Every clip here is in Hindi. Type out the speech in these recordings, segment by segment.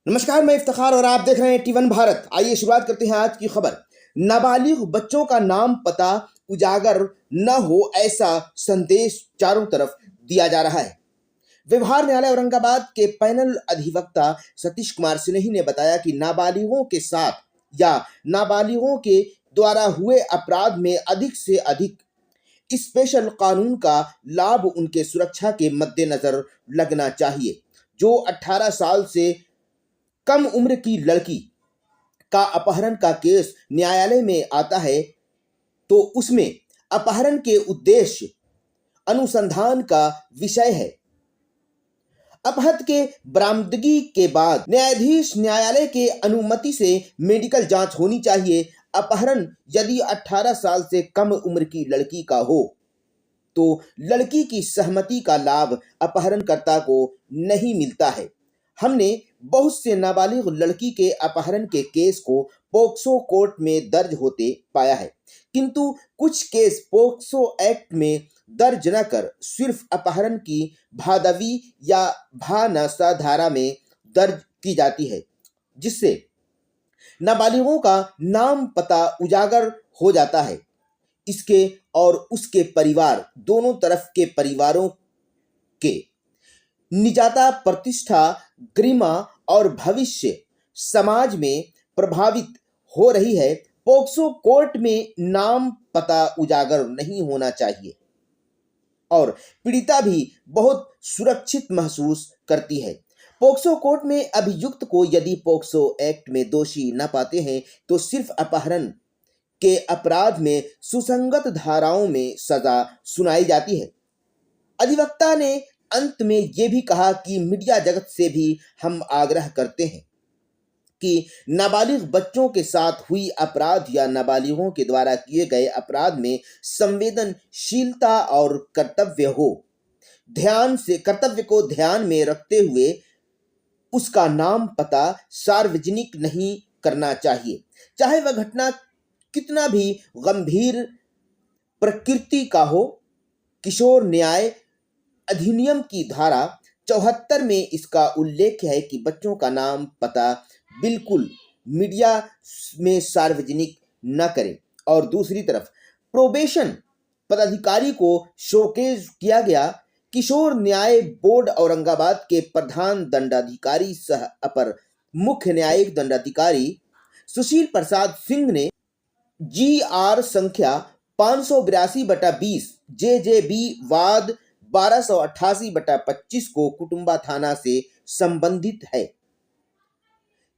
नमस्कार, मैं इफ्तिखार और आप देख रहे हैं टी1 भारत। आइए शुरुआत करते हैं आज की खबर। नाबालिग बच्चों का नाम पता उजागर न हो, ऐसा संदेश चारों तरफ दिया जा रहा है। व्यवहार न्यायालय औरंगाबाद के पैनल अधिवक्ता सतीश कुमार सिन्हा ने बताया कि नाबालिगों के साथ या नाबालिगों के द्वारा हुए अपराध में अधिक से अधिक स्पेशल कानून का लाभ उनके सुरक्षा के मद्देनजर लगना चाहिए। जो 18 साल से कम उम्र की लड़की का अपहरण का केस न्यायालय में आता है तो उसमें अपहरण के उद्देश्य अनुसंधान का विषय है। अपहृत के बरामदगी के बाद न्यायाधीश न्यायालय के अनुमति से मेडिकल जांच होनी चाहिए। अपहरण यदि 18 साल से कम उम्र की लड़की का हो तो लड़की की सहमति का लाभ अपहरणकर्ता को नहीं मिलता है। हमने बहुत से नाबालिग लड़की के अपहरण के केस को पोक्सो कोर्ट में दर्ज होते पाया है, किंतु कुछ केस पोक्सो एक्ट में दर्ज न कर सिर्फ अपहरण की भादवी या भानसा धारा में दर्ज की जाती है, जिससे नाबालिगों का नाम पता उजागर हो जाता है। इसके और उसके परिवार, दोनों तरफ के परिवारों के निजता, प्रतिष्ठा, गरिमा और भविष्य समाज में प्रभावित हो रही है। पोक्सो कोर्ट में नाम पता उजागर नहीं होना चाहिए और पीड़िता भी बहुत सुरक्षित महसूस करती है। पोक्सो कोर्ट में अभियुक्त को यदि पोक्सो एक्ट में दोषी न पाते हैं तो सिर्फ अपहरण के अपराध में सुसंगत धाराओं में सजा सुनाई जाती है। अधिवक्ता ने अंत में ये भी कहा कि मीडिया जगत से भी हम आग्रह करते हैं कि नाबालिग बच्चों के साथ हुई अपराध या नाबालिगों के द्वारा किए गए अपराध में संवेदनशीलता और कर्तव्य को ध्यान में रखते हुए उसका नाम पता सार्वजनिक नहीं करना चाहिए, चाहे वह घटना कितना भी गंभीर प्रकृति का हो। किशोर न्याय अधिनियम की धारा 74 में इसका उल्लेख है कि बच्चों का नाम पता बिल्कुल मीडिया में सार्वजनिक न करें। और दूसरी तरफ प्रोबेशन पदाधिकारी को शोकेज किया गया। किशोर न्याय बोर्ड औरंगाबाद के प्रधान दंडाधिकारी सह अपर मुख्य न्यायिक दंडाधिकारी सुशील प्रसाद सिंह ने GR संख्या 582/20 JJB वाद 1288/25 को कुटुंबा थाना से संबंधित है।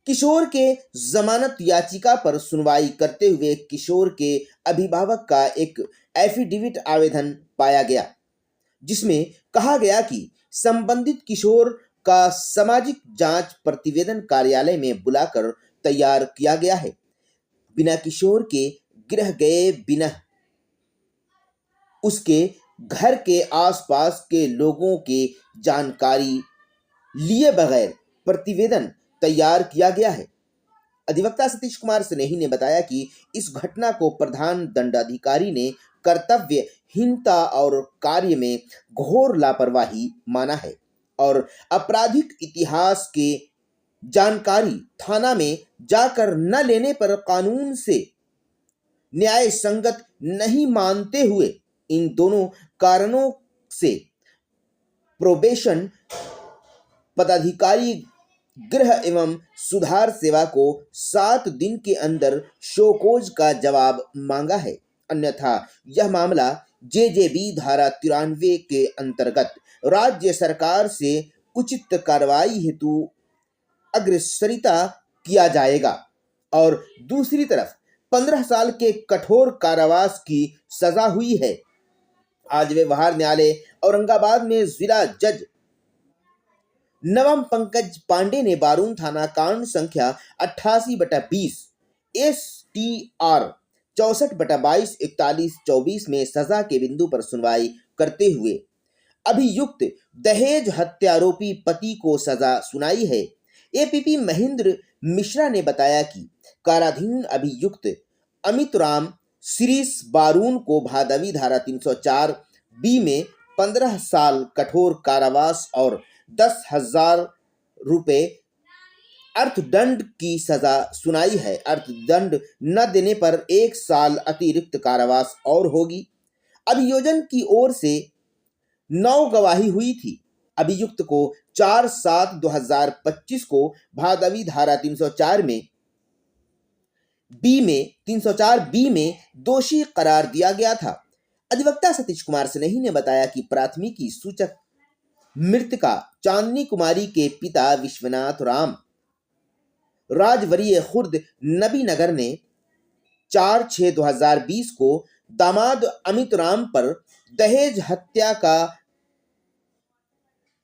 किशोर के जमानत याचिका पर सुनवाई करते हुए किशोर के अभिभावक का एक एफिडेविट आवेदन पाया गया, जिसमें कहा गया कि संबंधित किशोर का सामाजिक जांच प्रतिवेदन कार्यालय में बुलाकर तैयार किया गया है। बिना किशोर के गृह गए, बिना उसके घर के आसपास के लोगों के जानकारी लिए बगैर प्रतिवेदन तैयार किया गया है। अधिवक्ता सतीश कुमार सिन्हा ने बताया कि इस घटना को प्रधान दंडाधिकारी ने कर्तव्यहीनता और कार्य में घोर लापरवाही माना है और आपराधिक इतिहास के जानकारी थाना में जाकर न लेने पर कानून से न्याय संगत नहीं मानते हुए इन दोनों कारणों से प्रोबेशन पदाधिकारी गृह एवं सुधार सेवा को 7 दिन के अंदर शोकोज का जवाब मांगा है, अन्यथा यह मामला JJB धारा 93 के अंतर्गत राज्य सरकार से उचित कार्रवाई हेतु अग्रसरिता किया जाएगा। और दूसरी तरफ 15 साल के कठोर कारावास की सजा हुई है। आज व्यवहार न्यायालय औरंगाबाद में जिला जज नवम पंकज पांडे ने बारून थाना कांड संख्या 88/20 STR 64/22 4124 में सजा के बिंदु पर सुनवाई करते हुए अभियुक्त दहेज हत्यारोपी पति को सजा सुनाई है। APP महेंद्र मिश्रा ने बताया कि काराधीन अभियुक्त अमित राम शिरीष बारून को भादवी धारा 304B में 15 साल कठोर कारावास और 10,000 रुपए अर्थदंड की सजा सुनाई है। अर्थदंड न देने पर 1 साल अतिरिक्त कारावास और होगी। अभियोजन की ओर से 9 गवाही हुई थी। अभियुक्त को 4/7/2025 को भादवी धारा 304 बी में दोषी करार दिया गया था। अधिवक्ता सतीश कुमार सिन्हा ने बताया कि प्राथमिकी सूचक मृतका चांदनी कुमारी के पिता विश्वनाथ राम राजवरीय खुर्द नबीनगर ने 4/6/2020 को दामाद अमित राम पर दहेज हत्या का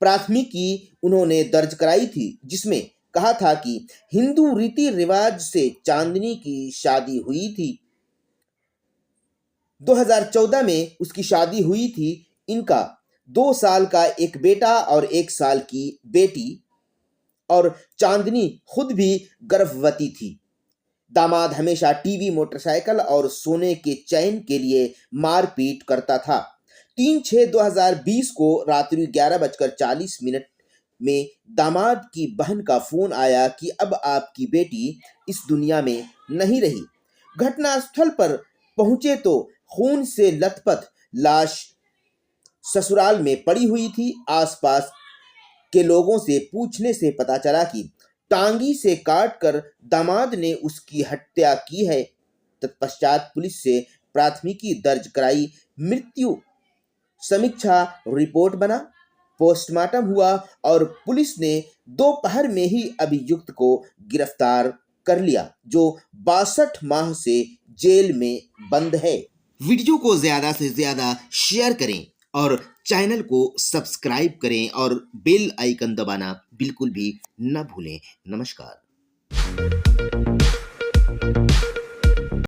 प्राथमिकी उन्होंने दर्ज कराई थी, जिसमें कहा था कि हिंदू रीति रिवाज से चांदनी की शादी हुई थी। 2014 में उसकी शादी हुई थी। इनका 2 साल का एक बेटा और 1 साल की बेटी और चांदनी खुद भी गर्भवती थी। दामाद हमेशा टीवी, मोटरसाइकिल और सोने के चैन के लिए मारपीट करता था। 3/6/2020 को रात्रि 11:40 में दामाद की बहन का फोन आया कि अब आपकी बेटी इस दुनिया में नहीं रही। घटनास्थल पर पहुंचे तो खून से लथपथ लाश ससुराल में पड़ी हुई थी। आसपास के लोगों से पूछने से पता चला कि टांगी से काटकर दामाद ने उसकी हत्या की है। तत्पश्चात पुलिस से प्राथमिकी दर्ज कराई। मृत्यु समीक्षा रिपोर्ट बना, पोस्टमार्टम हुआ और पुलिस ने दोपहर में ही अभियुक्त को गिरफ्तार कर लिया, जो 62 माह से जेल में बंद है। वीडियो को ज्यादा से ज्यादा शेयर करें और चैनल को सब्सक्राइब करें और बेल आइकन दबाना बिल्कुल भी न भूलें। नमस्कार।